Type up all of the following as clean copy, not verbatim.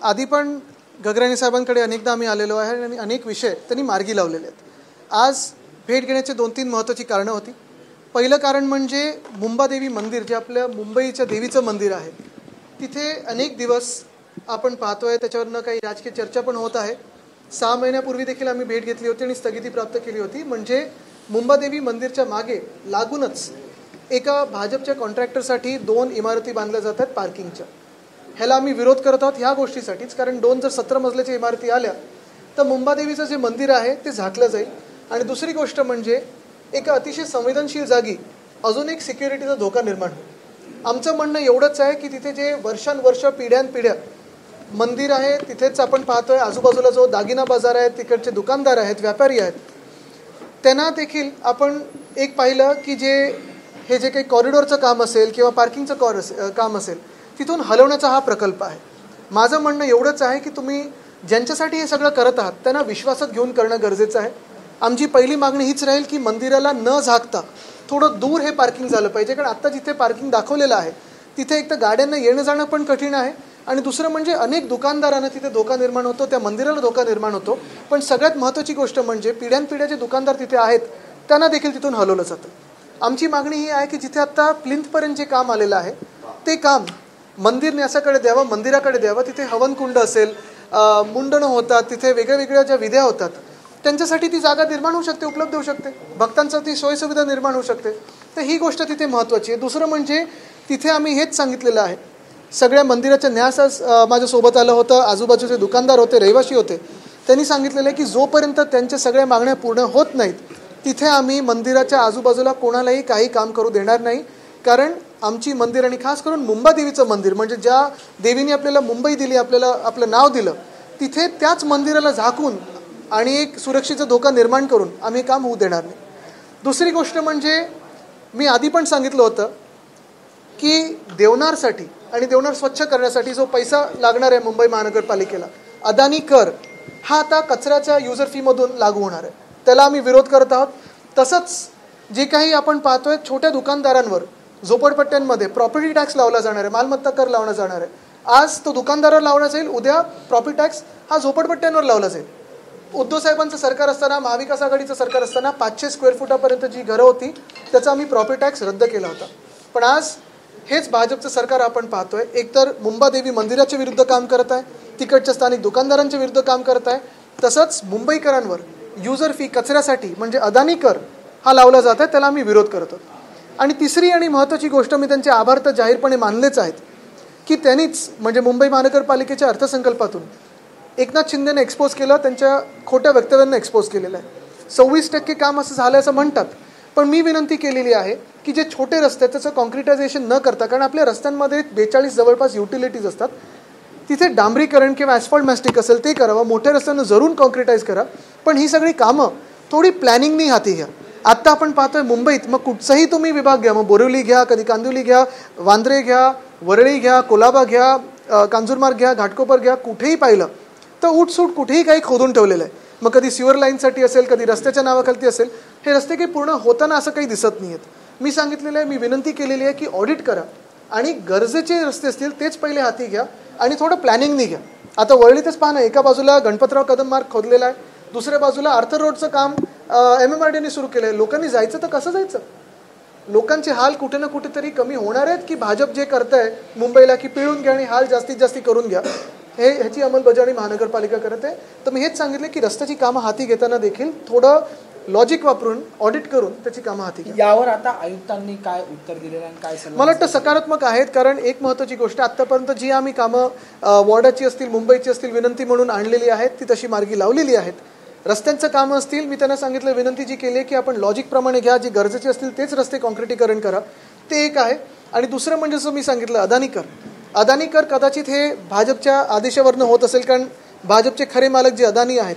आधी पण गगराणी साहेबांकडे अनेकदा आम्ही आलेलो आहे आणि अनेक विषय त्यांनी मार्गी लावलेले आहेत। आज भेट घेण्याचे 2-3 महत्त्वाची कारणं होती। पहिलं कारण म्हणजे मुंबादेवी मंदिर, जे आपल्या मुंबईच्या देवीचं मंदिर आहे, तिथे अनेक दिवस आपण पाहतोय त्याच्यावरनं काही राजकीय चर्चा पण होत आहे। 6 महिन्यापूर्वी देखील आम्ही भेट घेतली होती आणि स्थगिती प्राप्त केली होती। म्हणजे मुंबादेवी मंदिरच्या मागे लागूनच एका भाजपच्या कॉन्ट्रॅक्टरसाठी 2 इमारती बांधल्या जातात पार्किंगच्या। ह्याला आम्ही विरोध करत आहोत ह्या गोष्टीसाठीच, कारण 2 जर 17 मजल्याच्या इमारती आल्या तर मुंबादेवीचं जे मंदिर आहे ते झाकलं जाईल। आणि दुसरी गोष्ट म्हणजे एका अतिशय संवेदनशील जागी अजून एक सिक्युरिटीचा धोका निर्माण होईल। आमचं म्हणणं एवढंच आहे की तिथे जे वर्षानुवर्ष पिढ्यानपिढ्या मंदिर आहे, तिथेच आपण पाहतोय आजूबाजूला जो दागिना बाजार आहे, तिकडचे दुकानदार आहेत, व्यापारी आहेत, त्यांना देखील आपण एक पाहिलं की हे जे काही कॉरिडॉरचं काम असेल किंवा पार्किंगचं काम असेल, तिथून हलवण्याचा हा प्रकल्प आहे। माझं म्हणणं एवढंच आहे की तुम्ही ज्यांच्यासाठी हे सगळं करत आहात त्यांना विश्वासात घेऊन करणं गरजेचं आहे। आमची पहिली मागणी हीच राहील की मंदिराला न झाकता थोडं दूर हे पार्किंग झालं पाहिजे, कारण आत्ता जिथे पार्किंग दाखवलेलं आहे तिथे एक तर गाड्यांना येणं जाणं पण कठीण आहे आणि दुसरं म्हणजे अनेक दुकानदारांना तिथे धोका निर्माण होतो, त्या मंदिराला धोका निर्माण होतो। पण सगळ्यात महत्त्वाची गोष्ट म्हणजे पिढ्यानपिढ्या जे दुकानदार तिथे आहेत त्यांना देखील तिथून हलवलं जातं। आमची मागणी ही आहे की जिथे आत्ता प्लिंथपर्यंत जे काम आलेलं आहे ते काम मंदिर न्यासाकडे द्यावं, मंदिराकडे द्यावं। तिथे हवनकुंड असेल, मुंडणं होतात, तिथे वेगळ्या ज्या विध्या होतात त्यांच्यासाठी ती जागा निर्माण होऊ शकते, उपलब्ध होऊ शकते, भक्तांचा ती सोयीसुविधा निर्माण होऊ शकते। तर ही गोष्ट तिथे महत्त्वाची आहे। दुसरं म्हणजे तिथे आम्ही हेच सांगितलेलं आहे, सगळ्या मंदिराच्या न्यास माझ्यासोबत आलं होतं, आजूबाजूचे दुकानदार होते, रहिवासी होते, त्यांनी सांगितलेलं आहे की जोपर्यंत त्यांच्या सगळ्या मागण्या पूर्ण होत नाहीत तिथे आम्ही मंदिराच्या आजूबाजूला कोणालाही काही काम करू देणार नाही। कारण आमची मंदिर आणि खास करून मुंबादेवीचं मंदिर, म्हणजे ज्या देवीने आपल्याला मुंबई दिली, आपल्याला आपलं नाव दिलं, तिथे त्याच मंदिराला झाकून आणि एक सुरक्षेचा धोका निर्माण करून आम्ही काम होऊ देणार नाही। दुसरी गोष्ट म्हणजे मी आधी पण सांगितलं होतं की देवनारसाठी आणि देवनार स्वच्छ करण्यासाठी जो पैसा लागणार आहे मुंबई महानगरपालिकेला, अदानी कर, हा आता कचऱ्याच्या युजर फीमधून लागू होणार आहे, त्याला आम्ही विरोध करत आहोत। तसंच जे काही आपण पाहतोय छोट्या दुकानदारांवर झोपडपट्ट्यांमध्ये प्रॉपर्टी टॅक्स लावला जाणार आहे, मालमत्ता कर लावला जाणार आहे। आज तो दुकानदारावर लावला जाईल, उद्या प्रॉपर्टी टॅक्स हा झोपडपट्ट्यांवर लावला जाईल। उद्धव साहेबांचं सरकार असताना, महाविकास आघाडीचं सरकार असताना 500 स्क्वेअर फुटापर्यंत जी घरं होती त्याचा आम्ही प्रॉपर्टी टॅक्स रद्द केला होता। पण आज हेच भाजपचं सरकार आपण पाहतोय, एकतर मुंबादेवी मंदिराच्या विरुद्ध काम करत आहे, तिकडच्या स्थानिक दुकानदारांच्या विरुद्ध काम करत आहे, तसंच मुंबईकरांवर युजर फी कचऱ्यासाठी म्हणजे अदानी कर हा लावला जात आहे, त्याला आम्ही विरोध करतो। आणि तिसरी आणि महत्त्वाची गोष्ट, मी त्यांचे आभार तर जाहीरपणे मानलेच आहेत की त्यांनीच म्हणजे मुंबई महानगरपालिकेच्या अर्थसंकल्पातून एकनाथ शिंदेने एक्सपोज केलं, त्यांच्या खोट्या वक्तव्यांना एक्सपोज केलेलं आहे। 26% काम असं झालं असं म्हणतात, पण मी विनंती केलेली आहे की जे छोटे रस्ते त्याचं कॉन्क्रिटायझेशन न करता, कारण आपल्या रस्त्यांमध्ये 42 जवळपास युटिलिटीज असतात, तिथे डांबरीकरण किंवा ॲस्फॉल्ट मॅस्टिक असेल ते करावं, मोठ्या रस्त्यांना जरूर कॉन्क्रिटाईज करा, पण ही सगळी कामं थोडी प्लॅनिंगनी हाती घ्या। आत्ता आपण पाहतोय मुंबईत मग कुठचाही तुम्ही विभाग घ्या, मग बोरिवली घ्या, कधी कांदिवली घ्या, वांद्रे घ्या, वरळी घ्या, कोलाबा घ्या, कांजूरमार्ग घ्या, घाटकोपर घ्या, कुठेही पाहिलं तर उठसूट कुठेही काही खोदून ठेवलेलं आहे। मग कधी सिवर लाईनसाठी असेल, कधी रस्त्याच्या नावाखालती असेल, हे रस्ते काही पूर्ण होताना असं काही दिसत नाही आहेत। मी सांगितलेलं आहे, मी विनंती केलेली आहे की ऑडिट करा आणि गरजेचे रस्ते असतील तेच पहिले हाती घ्या आणि थोडं प्लॅनिंगनी घ्या। आता वरळीतच पहा ना, एका बाजूला गणपतराव कदम मार्ग खोदलेला आहे, दुसऱ्या बाजूला आर्थर रोडचं काम MMRDने सुरू केलं आहे। लोकांनी जायचं तर कसं जायचं? लोकांचे हाल कुठे ना कुठेतरी कमी होणार आहेत की भाजप जे करत आहे मुंबईला की पिळून घ्या आणि हाल जास्तीत जास्त करून घ्या, ह्याची अंमलबजावणी महानगरपालिका करत आहे। तर मी हेच सांगितले की रस्त्याची कामं हाती घेताना देखील थोडं लॉजिक वापरून ऑडिट करून त्याची कामं हाती घ्या। यावर आता आयुक्तांनी काय उत्तर दिलेलं आणि काय मला वाटतं सकारात्मक आहेत, कारण एक महत्त्वाची गोष्ट आत्तापर्यंत जी आम्ही कामं वॉर्डाची असतील, मुंबईची असतील, विनंती म्हणून आणलेली आहेत ती तशी मार्गी लावलेली आहेत। रस्त्यांचं कामं असतील, मी त्यांना सांगितलं, विनंती जी केली आहे की आपण लॉजिकप्रमाणे घ्या, जी गरजेचे असतील तेच रस्ते कॉन्क्रिटीकरण करा, ते एक आहे। आणि दुसरं म्हणजे जसं मी सांगितलं अदानी कर कदाचित हे भाजपच्या आदेशावरनं होत असेल, कारण भाजपचे खरे मालक जे अदानी आहेत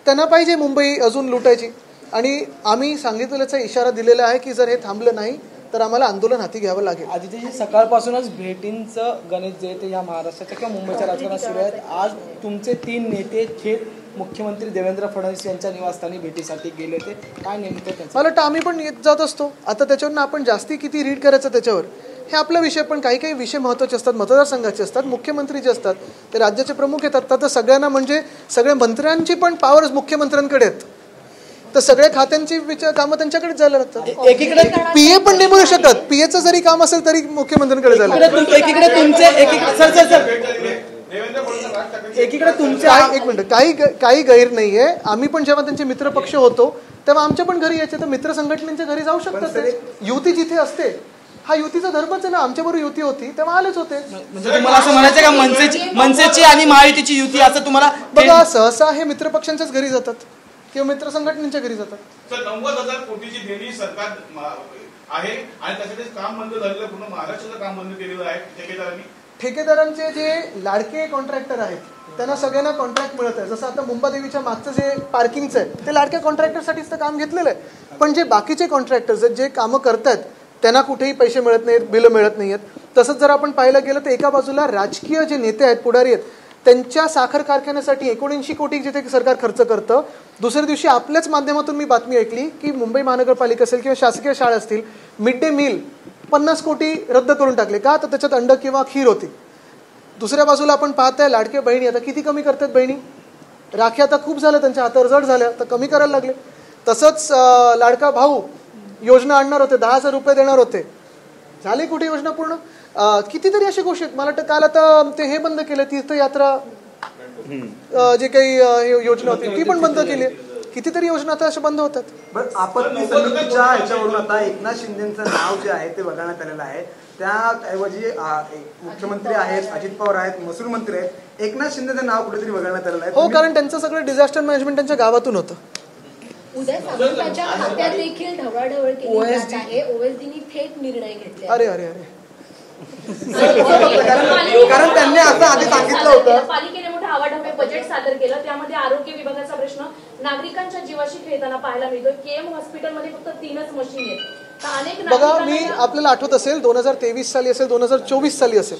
त्यांना पाहिजे मुंबई अजून लुटायची, आणि आम्ही सांगितलेल्याचा इशारा दिलेला आहे की जर हे थांबलं नाही तर आम्हाला आंदोलन हाती घ्यावं लागेल। आदित्यजी, सकाळपासूनच भेटींचं गणित जे ते या महाराष्ट्राच्या किंवा मुंबईच्या राजकारणात सुरू आहेत। आज तुमचे 3 नेते थेट मुख्यमंत्री देवेंद्र फडणवीस यांच्या निवासस्थानी भेटीसाठी गेले होते, काय नेमकं त्यांचं? मला वाटतं आम्ही पण येत जात असतो, आता त्याच्यावरून आपण जास्ती किती रीड करायचं त्याच्यावर, हे आपला विषय. पण काही काही विषय महत्त्वाचे असतात, मतदारसंघाचे असतात, मुख्यमंत्री जे असतात ते राज्याचे प्रमुख येतात. तर सगळ्यांना म्हणजे सगळ्या मंत्र्यांची पण पॉवर्स मुख्यमंत्र्यांकडे आहेत, तर सगळ्या खात्यांची कामं त्यांच्याकडे जायला लागतात. एकीकडे पीए पण नाही बोलू शकत, पीएचं जरी काम असेल तरी मुख्यमंत्र्यांकडे जायला एकीकडे तुमचे एक मिनिट, काही गैर नाहीये. आम्ही पण जेव्हा त्यांचे मित्र पक्ष होतो तेव्हा आमच्या पण घरी यायचे, तर मित्र संघटनेच्या घरी जाऊ शकतात ते. युती जिथे असते, हा युतीचा धर्मच आहे ना. आमच्याबरोबर युती होती तेव्हा आलेच होते. म्हणजे तुम्हाला असं म्हणायचं का मनसेची आणि महायुतीची युती असं तुम्हाला बघा, सहसा हे मित्र पक्षांच्याच घरी जातात किंवा मित्र संघटनेच्या घरी जातात. सर, 90,000 कोटीची देणी सरकार आहे आणि त्यासाठी काम बंद झालेलं, पूर्ण महाराष्ट्राचं काम बंद केलेलं आहे ठेकेदारांनी. ठेकेदारांचे जे लाडके कॉन्ट्रॅक्टर आहेत त्यांना सगळ्यांना कॉन्ट्रॅक्ट मिळत आहे. जसं आता मुंबादेवीच्या मागचं जे पार्किंगचं आहे ते लाडक्या कॉन्ट्रॅक्टरसाठीच तर काम घेतलेलं आहे. पण जे बाकीचे कॉन्ट्रॅक्टर्स आहेत, जे कामं करतात, त्यांना कुठेही पैसे मिळत नाहीत, बिलं मिळत नाही आहेत. तसंच जर आपण पाहायला गेलं तर एका बाजूला राजकीय जे नेते आहेत, पुढारी आहेत, त्यांच्या साखर कारखान्यासाठी 79 कोटी जिथे सरकार खर्च करतं. दुसऱ्या दिवशी आपल्याच माध्यमातून मी बातमी ऐकली की मुंबई महानगरपालिका असेल किंवा शासकीय शाळा असतील, मिड डे मील 50 कोटी रद्द करून टाकले. का? तर त्याच्यात अंड किंवा खीर होती. दुसऱ्या बाजूला आपण पाहताय लाडक्या बहिणी आता किती कमी करतात बहिणी. राख्या आता खूप झाल्या, त्यांच्या हातावर जड झाल्या, तर कमी करायला लागले. तसंच लाडका भाऊ योजना आणणार होते, 10,000 रुपये देणार होते, झाली कुठे योजना पूर्ण. कितीतरी अशी गोष्टी आहेत. मला वाटतं काल आता ते हे बंद केलं, तीर्थयात्रा जे काही योजना होती ती पण बंद केली. कितीतरी योजना आता अशा बंद होतात. बरं, आपत्ती समितीच्या ह्याच्यावरून आता एकनाथ शिंदेचं नाव जे आहे ते वगळण्यात आलेलं आहे. त्याऐवजी मुख्यमंत्री आहेत, अजित पवार आहेत, महसूल मंत्री आहेत, एकनाथ शिंदेचं नाव कुठेतरी वगळण्यात आलेलं आहे. हो, कारण त्यांचं सगळं डिझास्टर मॅनेजमेंट त्यांच्या गावातून होतं. उदय सामंतांच्या खात्यात देखील ढवळाढवळ केली जात आहे. ओएसडीने थेट निर्णय घेतले. अरे अरे अरे कारण त्यांनी असं आधी सांगितलं होतं. पालिकेने मोठं आवाढव्य बजेट सादर केलं, त्यामध्ये आरोग्य विभागाचा प्रश्न नागरिकांच्या जीवाशी खेळताना पाहायला मिळतो. केएम हॉस्पिटलमध्ये फक्त 3च मशीन आहेत. बघा, मी आपल्याला आठवत असेल 2023 साली असेल, 2024 साली असेल,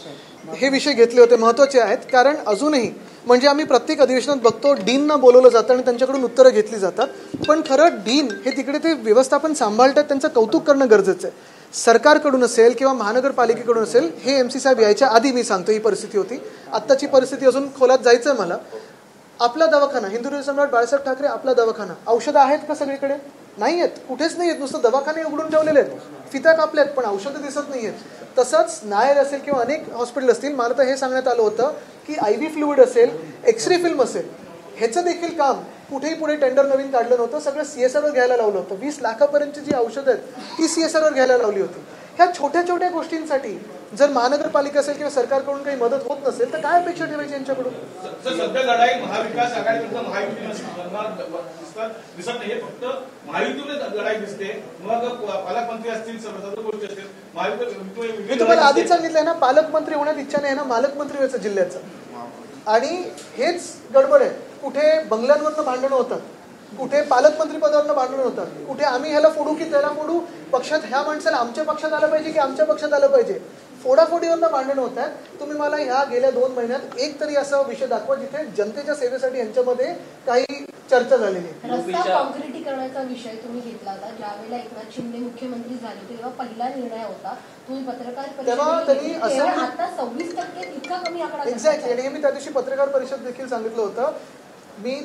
हे विषय घेतले होते. महत्त्वाचे आहेत, कारण अजूनही म्हणजे आम्ही प्रत्येक अधिवेशनात बघतो डीनना बोलवलं जातं आणि त्यांच्याकडून उत्तरं घेतली जातात. पण खरं डीन हे तिकडे ते व्यवस्थापन सांभाळतात, त्यांचं कौतुक करणं गरजेचं आहे. सरकारकडून असेल किंवा महानगरपालिकेकडून असेल, हे MC साहेब यायच्या आधी मी सांगतो ही परिस्थिती होती. आत्ताची परिस्थिती अजून खोलात जायचं आहे मला. आपला दवाखाना, हिंदुराव सम्राट बाळासाहेब ठाकरे आपला दवाखाना, औषधं आहेत का सगळीकडे? नाही आहेत, कुठेच नाही आहेत. नुसतं दवाखाने उघडून ठेवलेले आहेत, फिता कापल्यात, पण औषधं दिसत नाही आहेत. तसंच नायर असेल किंवा अनेक हॉस्पिटल असतील, मला तर हे सांगण्यात आलं होतं की IV फ्लुइड असेल, एक्सरे फिल्म असेल, ह्याचं देखील काम कुठेही पुढे टेंडर नवीन काढलं नव्हतं. सगळं CSRवर घ्यायला लावलं होतं. 20 लाखापर्यंतची जी औषधं आहेत ती CSRवर घ्यायला लावली होती. ह्या छोट्या छोट्या गोष्टींसाठी जर महानगरपालिका असेल किंवा सरकारकडून काही मदत होत नसेल तर काय अपेक्षा ठेवायची यांच्याकडून? सध्या लढाई महाविकास आघाडीविरुद्ध महायुती दिसत नाहीये, फक्त महायुतीमध्ये लढाई दिसते. मग पालकमंत्री असतील, सर्व गोष्टी असतील, मी तुम्हाला आधीच सांगितलंय ना, पालकमंत्री होण्यात इच्छा नाही ना, मालकमंत्री व्हायचं जिल्ह्याचं. आणि हेच गडबड आहे. कुठे बंगल्यांवरनं भांडणं होतात, कुठे पालकमंत्री पदावरनं भांडणं होतात, कुठे आम्ही ह्याला फोडू की त्याला फोडू, पक्षात ह्या माणसाला आमच्या पक्षात आलं पाहिजे की आमच्या पक्षात आलं पाहिजे, फोडाफोडीवरनं भांडणं होत आहेत. तुम्ही मला ह्या गेल्या 2 महिन्यात एक तरी असा विषय दाखवा जिथे जनतेच्या सेवेसाठी यांच्यामध्ये काही चर्चा झालेली आहे. रस्ता कॉन्क्रिटीकरणाचा विषय तुम्ही घेतला होता. ज्यावेळेला एकनाथ शिंदे मुख्यमंत्री झाले तेव्हा पहिला निर्णय होता. तुम्ही पत्रकार परिषदेत आता 26% इतका कमी आकडा. एक्झॅक्टली. आणि मी त्या दिवशी पत्रकार परिषद देखील सांगितलं होतं.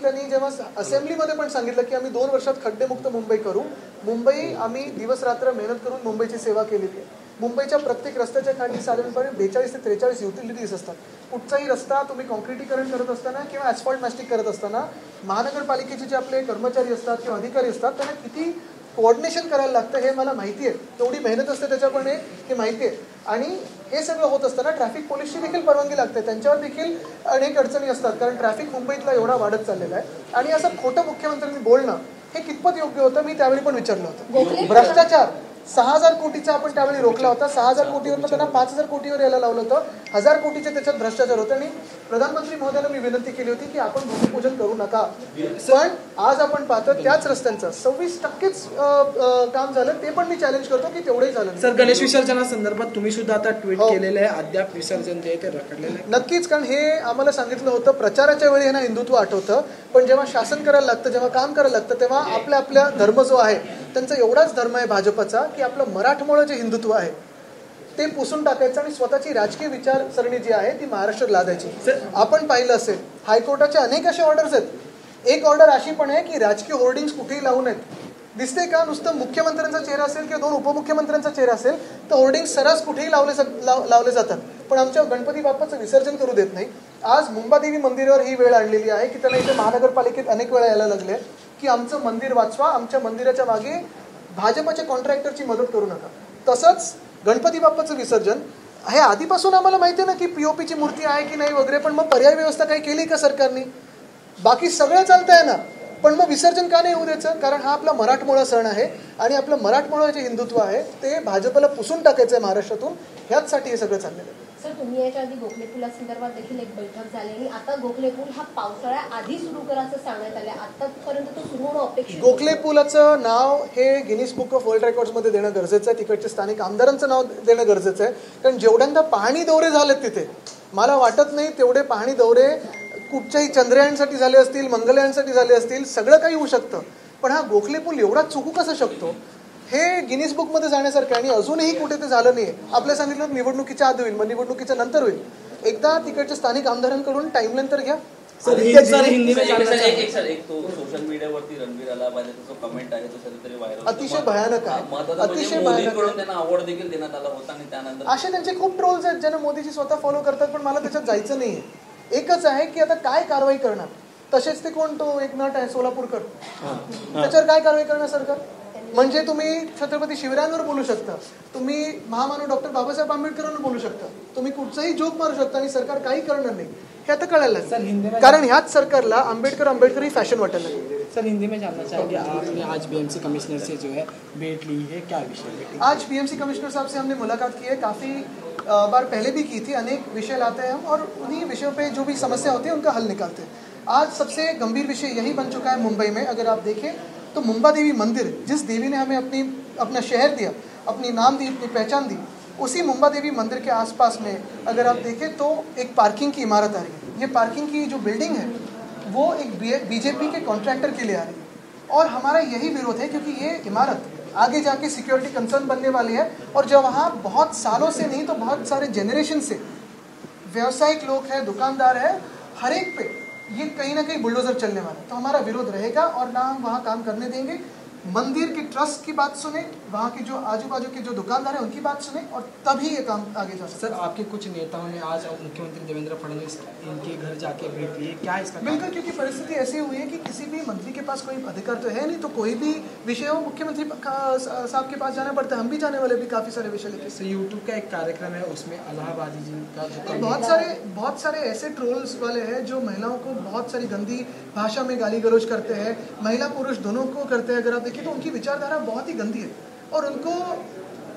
त्यांनी जेव्हा असेंब्लीमध्ये पण सांगितलं की आम्ही 2 वर्षात खड्डेमुक्त मुंबई करू. मुंबई आम्ही दिवस रात्र मेहनत करून मुंबईची सेवा केलेली आहे. मुंबईच्या प्रत्येक रस्त्याच्या खाली साधारणपणे 42 ते 43 युटिलिटीज असतात. कुठचाही रस्ता तुम्ही कॉन्क्रिटीकरण करत असताना किंवा ॲस्फॉल्ट मॅस्टिक करत असताना महानगरपालिकेचे जे आपले कर्मचारी असतात किंवा अधिकारी असतात त्यांना किती कोऑर्डिनेशन करायला लागतं हे मला माहिती आहे. तेवढी मेहनत असते त्याच्याकडे हे माहिती आहे. आणि हे सगळं होत असताना ट्रॅफिक पोलिसची देखील परवानगी लागते. त्यांच्यावर देखील अनेक अडचणी असतात, कारण ट्रॅफिक मुंबईतला एवढा वाढत चाललेला आहे. आणि असं खोटं मुख्यमंत्र्यांनी बोलणं हे कितपत योग्य होतं मी त्यावेळी पण विचारलं होतं. भ्रष्टाचार 6,000 कोटीचा आपण त्यावेळी रोखला होता. 6,000 कोटीवरनं त्यांना 5,000 कोटीवर यायला लावलं होतं. 1,000 कोटीचे त्याच्यात भ्रष्टाचार होते. आणि प्रधानमंत्री महोदयांना मी विनंती केली होती की आपण भूमिपूजन करू नका. पण आज आपण पाहतो त्याच रस्त्यांचं 26%च काम झालं. ते पण मी चॅलेंज करतो की तेवढंही झालं. सर, गणेश विसर्जनासंदर्भात तुम्ही सुद्धा आता ट्विट केलेलं आहे. अद्याप विसर्जन जे आहे ते रखडलेलं आहे. नक्कीच, कारण हे आम्हाला सांगितलं होतं. प्रचाराच्या वेळी हे ना हिंदुत्व आठवतं, पण जेव्हा शासन करायला लागतं, जेव्हा काम करायला लागतं, तेव्हा आपल्या धर्म जो आहे त्यांचा एवढाच धर्म आहे भाजपचा की आपलं मराठमोळं जे हिंदुत्व आहे ते पुसून टाकायचं आणि स्वतःची राजकीय विचारसरणी जी आहे ती महाराष्ट्रात लादायची. आपण पाहिलं असेल हायकोर्टाच्या अनेक अशा ऑर्डर्स आहेत. एक ऑर्डर अशी पण आहे की राजकीय होर्डिंग्स कुठेही लावू नयेत. दिसते का? नुसतं मुख्यमंत्र्यांचा चेहरा असेल किंवा 2 उपमुख्यमंत्र्यांचा चेहरा असेल तर होर्डिंग सर्रास कुठेही लावले जातात, पण आमच्या गणपती बाप्पाचं विसर्जन करू देत नाही. आज मुंबादेवी मंदिरावर ही वेळ आणलेली आहे की त्यांना इथे महानगरपालिकेत अनेक वेळा यायला लागले की आमचं मंदिर वाचवा, आमच्या मंदिराच्या मागे भाजपच्या कॉन्ट्रॅक्टरची मदत करू नका. तसंच गणपती बाप्पाचं विसर्जन हे आधीपासून आम्हाला माहिती आहे ना की पीओपीची मूर्ती आहे की नाही वगैरे, पण मग पर्याय व्यवस्था काही केली का सरकारने? बाकी सगळं चालतं आहे ना, पण मग विसर्जन का नाही होऊ द्यायचं? कारण हा आपला मराठमोळा सण आहे आणि आपलं मराठमोळं जे हिंदुत्व आहे ते भाजपला पुसून टाकायचं आहे महाराष्ट्रातून. ह्याचसाठी हे सगळं चाललेलं आहे. सर, तुम्ही याच्या आधी गोखले पुलासंदर्भात देखील एक बैठक झाली आणि आता गोखले पूल हा पावसाळ्या आधी सुरू करा असं सांगण्यात आलं. आतापर्यंत तो सुरू होणं अपेक्षित. गोखले पुलाचं नाव हे गिनीज बुक ऑफ वर्ल्ड रेकॉर्ड्समध्ये देणं गरजेचं आहे. तिकडच्या स्थानिक आमदारांचं नाव देणं गरजेचं आहे. कारण जेवढ्यांदा पाहणी दौरे झालेत तिथे, मला वाटत नाही तेवढे पाहणी दौरे कुठच्याही चंद्रयानसाठी झाले असतील, मंगलयानसाठी झाले असतील. सगळं काही होऊ शकतं, पण हा गोखले पूल एवढा चुकू कसा शकतो हे गिनीज बुकमध्ये जाण्यासारखं आहे. आणि अजूनही कुठे ते झालं नाही. आपल्या सांगितलं निवडणुकीच्या आधी होईल, मग निवडणुकीच्या नंतर होईल. एकदा तिकडच्या स्थानिक आमदारांकडून टाइमलाईन तर घ्या. हिंदी में एक तो सोशल मीडियावरती रणवीर अलाहाबादीचा जो कमेंट आहे तो सध्या तरी व्हायरल, अतिशय भयानक आहे. अतिशय भयानक. त्यांना अवॉर्ड देखील देण्यात आला होता आणि त्यानंतर असे त्यांचे खूप ट्रोल्स आहेत ज्यांना मोदीजी स्वतः फॉलो करतात, पण मला त्याच्यात जायचं नाहीये. एकच आहे की आता काय कारवाई करणार. तसेच ते कोण तो एक नट आहे सोलापूरकर, त्याच्यावर काय कारवाई करणार सरकार? म्हणजे तुम्ही छत्रपती शिवरायांवर बोलू शकता, तुम्ही महामानव डॉक्टर बाबासाहेब आंबेडकरांवर बोलू शकता, तुम्ही कुठचाही जोक मारू शकता आणि सरकार काही करणार नाही. हे आता कळायला लागलं, कारण ह्याच सरकारला आंबेडकर ही फॅशन वाटायला लागली. सर, हिंदी में जानना चाहेंगे, आपने आज बीएमसी कमिश्नर से जो है भेंट ली है, क्या विषय? आज बीएमसी कमिश्नर साहब से हमने मुलाकात की है. काफ़ी बार पहले भी की थी. अनेक विषय लाते हैं हम और उन्हीं विषयों पे जो भी समस्या होती है उनका हल निकालते हैं. आज सबसे गंभीर विषय यही बन चुका है मुंबई में. अगर आप देखें तो मुंबा देवी मंदिर, जिस देवी ने हमें अपना शहर दिया, अपनी नाम दी, अपनी पहचान दी, उसी मुंबा देवी मंदिर के आसपास में अगर आप देखें तो एक पार्किंग की इमारत आ रही है. ये पार्किंग की जो बिल्डिंग है वो एक बीजेपी के कॉन्ट्रैक्टर के लिए आ रही है और हमारा यही विरोध है, क्योंकि ये इमारत आगे जाके सिक्योरिटी कंसर्न बनने वाली है. और जब वहाँ बहुत सालों से नहीं तो बहुत सारे जनरेशन से व्यावसायिक लोग हैं, दुकानदार हैं, हर एक पे ये कहीं ना कहीं बुलडोजर चलने वाला है. तो हमारा विरोध रहेगा और ना हम वहाँ काम करने देंगे. मंदिर के ट्रस्ट की बात सुने, वहाँ के जो आजू बाजू के जो दुकानदार हैं उनकी बात सुने और तभी ये काम आगे जा सकता है. सर, आपके कुछ नेताओं ने आज मुख्यमंत्री देवेंद्र फडणवीस इनके घर जाके भेंट ली, क्या इसका? बिल्कुल, क्योंकि परिस्थिति ऐसी हुई है कि किसी भी मंत्री के पास कोई अधिकार तो है नहीं, तो कोई भी विषय हो मुख्यमंत्री साहब के पास जाना पड़ता है. हम भी जाने वाले भी काफ़ी सारे विषय लेके. सर, यूट्यूब का एक कार्यक्रम है, उसमें अलाहाबादी जी का जो बहुत सारे ऐसे ट्रोल्स वाले हैं जो महिलाओं को बहुत सारी गंदी भाषा में गाली गलौज करते हैं, महिला पुरुष दोनों को करते हैं. अगर आप देखिए तो उनकी विचारधारा बहुत ही गंदी है और उनको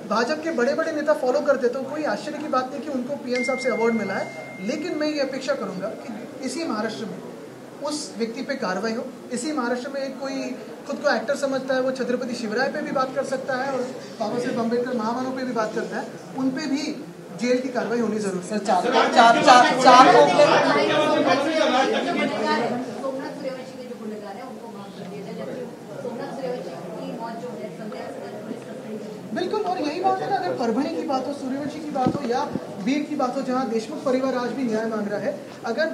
भाजपा के बड़े बड़े नेता फॉलो करते. तो कोई आश्चर्य की बात नहीं कि उनको पीएम साहब से अवार्ड मिला है. लेकिन मैं ये अपेक्षा करूंगा कि इसी महाराष्ट्र में उस व्यक्ति पे कार्रवाई हो. इसी महाराष्ट्र में एक कोई खुद को एक्टर समझता है वो छत्रपति शिवराय पे भी बात कर सकता है और बाबा साहेब अम्बेडकर महामानव पे भी बात करता है, उन पे भी जेल की कार्रवाई होनी जरूरी है. बिल्कुल, और यही बात है ना, अगर परभणी की बात हो, सूर्यवंशी की बात हो या बीड की बात हो, जहां देशमुख परिवार आज भी न्याय मांग रहा है. अगर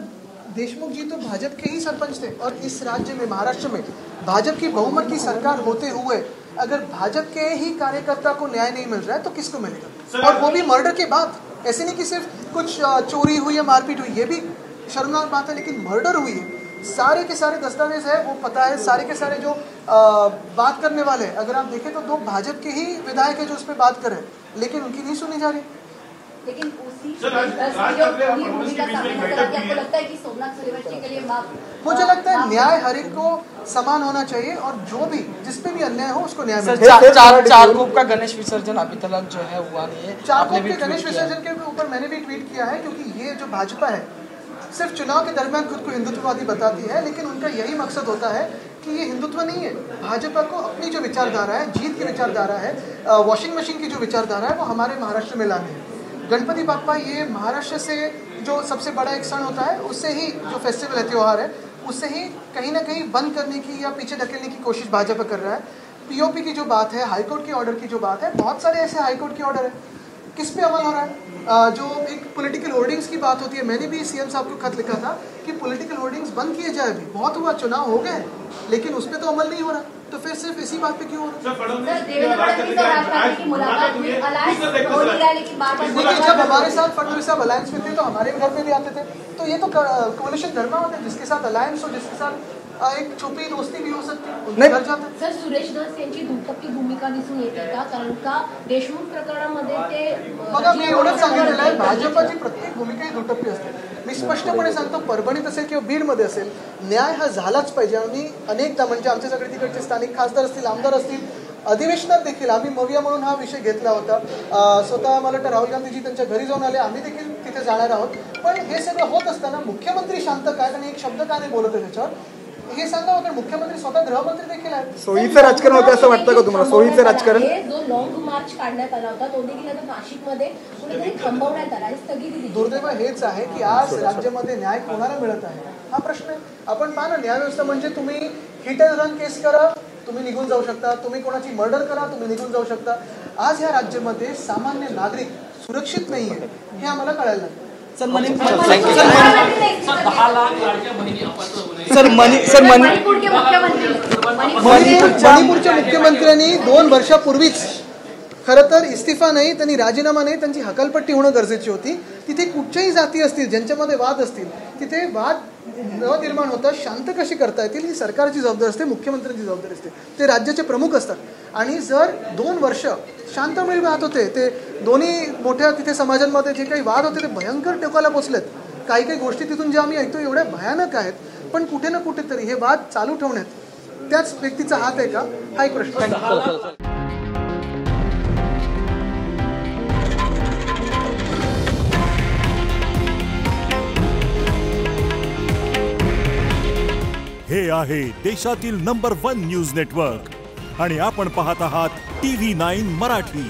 देशमुख जी तो भाजपा के ही सरपंच थे और इस राज्य में महाराष्ट्र में भाजपा की बहुमत की सरकार होते हुए अगर भाजपा के ही कार्यकर्ता को न्याय नहीं मिल रहा है तो किसको मिलेगा? और वो भी मर्डर के बाद. ऐसे नहीं कि सिर्फ कुछ चोरी हुई या मारपीट हुई, ये भी शर्मनाक बात है, लेकिन मर्डर हुई है. सारे के सारे दस्तावेज है, वो पता है. सारे के सारे जो बात करने वाले, अगर आप देखें तो 2 भाजपा के ही विधायक है जो उस पर बात कर रहे हैं, लेकिन उनकी नहीं सुनी जा रही. लेकिन उसी आपको लगता है कि सोमनाथ सूर्यवंशी के लिए मुझे लगता है न्याय हर एक को समान होना चाहिए और जो भी जिस पे भी अन्याय हो उसको न्याय मिले. चारकोप का गणेश विसर्जन अभी तक जो है हुआ नहीं है. चारकोप के गणेश विसर्जन के ऊपर मैंने भी ट्वीट किया है, क्योंकि ये जो भाजपा है सिर्फ चुनाव के दरमियान खुद को हिंदुत्ववादी बताती है, लेकिन उनका यही मकसद होता है कि ये हिंदुत्व नहीं है. भाजपा को अपनी जो विचारधारा है, जीत की विचारधारा है, वॉशिंग मशीन की जो विचारधारा है, वो हमारे महाराष्ट्र में लानी है. गणपति बाप्पा ये महाराष्ट्र से जो सबसे बड़ा एक क्षण होता है, उससे ही जो फेस्टिवल है, त्योहार है, उससे ही कहीं ना कहीं बंद करने की या पीछे धकेलने की कोशिश भाजपा कर रहा है. पीओपी की जो बात है, हाईकोर्ट के ऑर्डर की जो बात है, बहुत सारे ऐसे हाईकोर्ट के ऑर्डर है किस पे अमल हो रहा है? जो एक पॉलिटिकल होर्डिंग्स की बात होती है, मैंने भी सीएम साहब को खत लिखा था कि पॉलिटिकल होर्डिंग्स बंद किए जाए। अभी बहुत हुआ, चुनाव हो गए, लेकिन उस पर तो अमल नहीं हो रहा, तो फिर सिर्फ इसी बात पे क्यों हो रहा है? देखिए, जब हमारे साथ फडणवीस साहब अलायंस में थे तो हमारे घर पे भी आते थे, तो ये तो कोलिशन धर्मा होता है, जिसके साथ अलायंस हो, जिसके साथ एक छुपी दोस्ती भी हो सकती है, उनके घर जाते हैं। सर, सुरेश धस यांची दुटप्पी भूमिका दिसून येते का? कारण का देशमुख प्रकरणामध्ये ते बघा, मी एवढंच सांगितलेलं आहे, भाजपची प्रत्येक भूमिका ही दुटप्पी असते. मी स्पष्टपणे सांगतो, परभणीत असेल किंवा बीडमध्ये असेल, न्याय हा झालाच पाहिजे. आणि अनेकदा म्हणजे आमच्या सगळे तिकडचे स्थानिक खासदार असतील, आमदार असतील, अधिवेशनात देखील आम्ही मविया म्हणून हा विषय घेतला होता. स्वतः मला वाटतं राहुल गांधीजी त्यांच्या घरी जाऊन आले, आम्ही देखील तिथे जाणार आहोत. पण हे सगळं होत असताना मुख्यमंत्री शांत काय आणि एक शब्द का नाही बोलत आहे त्याच्यावर, हे सांगा. कारण मुख्यमंत्री स्वतः गृहमंत्री देखील आहेत. सोयीचं राजकारण होतं असं वाटतं का तुम्हाला? सोयीचं राजकारण, जो लॉंग मार्च काढण्यात आला होता तो देखील आता नाशिकमध्ये कुठेतरी थांबवण्यात आला, स्थगिती दिली. दुर्दैव हेच आहे की आज राज्यामध्ये न्याय कोणाला मिळत आहे हा प्रश्न आहे. आपण पहा ना, न्यायव्यवस्था म्हणजे तुम्ही हिट अँड रन केस करा, तुम्ही निघून जाऊ शकता, तुम्ही कोणाची मर्डर करा, तुम्ही निघून जाऊ शकता. आज ह्या राज्यामध्ये सामान्य नागरिक सुरक्षित नाही आहे, हे आम्हाला कळायला लागलं. मणिपूरच्या मुख्यमंत्र्यांनी 2 वर्षापूर्वीच खरं तर इस्तिफा नाही, त्यांनी राजीनामा नाही, त्यांची हकालपट्टी होणं गरजेची होती. तिथे कुठच्याही जाती असतील, ज्यांच्यामध्ये वाद असतील, तिथे वाद न निर्माण होता शांत कशी करता येतील ही सरकारची जबाबदारी असते, मुख्यमंत्र्यांची जबाबदारी असते. ते राज्याचे प्रमुख असतात. आणि जर 2 वर्ष शांतमय वाद होते, ते दोन्ही मोठ्या तिथे समाजांमध्ये जे काही वाद होते ते भयंकर टोकाला पोचलेत. काही काही गोष्टी तिथून ज्या आम्ही ऐकतो एवढ्या भयानक आहेत, पण कुठे ना कुठेतरी हे वाद चालू ठेवण्यात त्याच व्यक्तीचा हात आहे का, हा एक प्रश्न. हे आहे देशातील नंबर 1 न्यूज नेटवर्क आणि आपण पाहत आहात TV9 मराठी.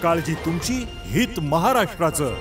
काळजी तुमची, हित महाराष्ट्राचं.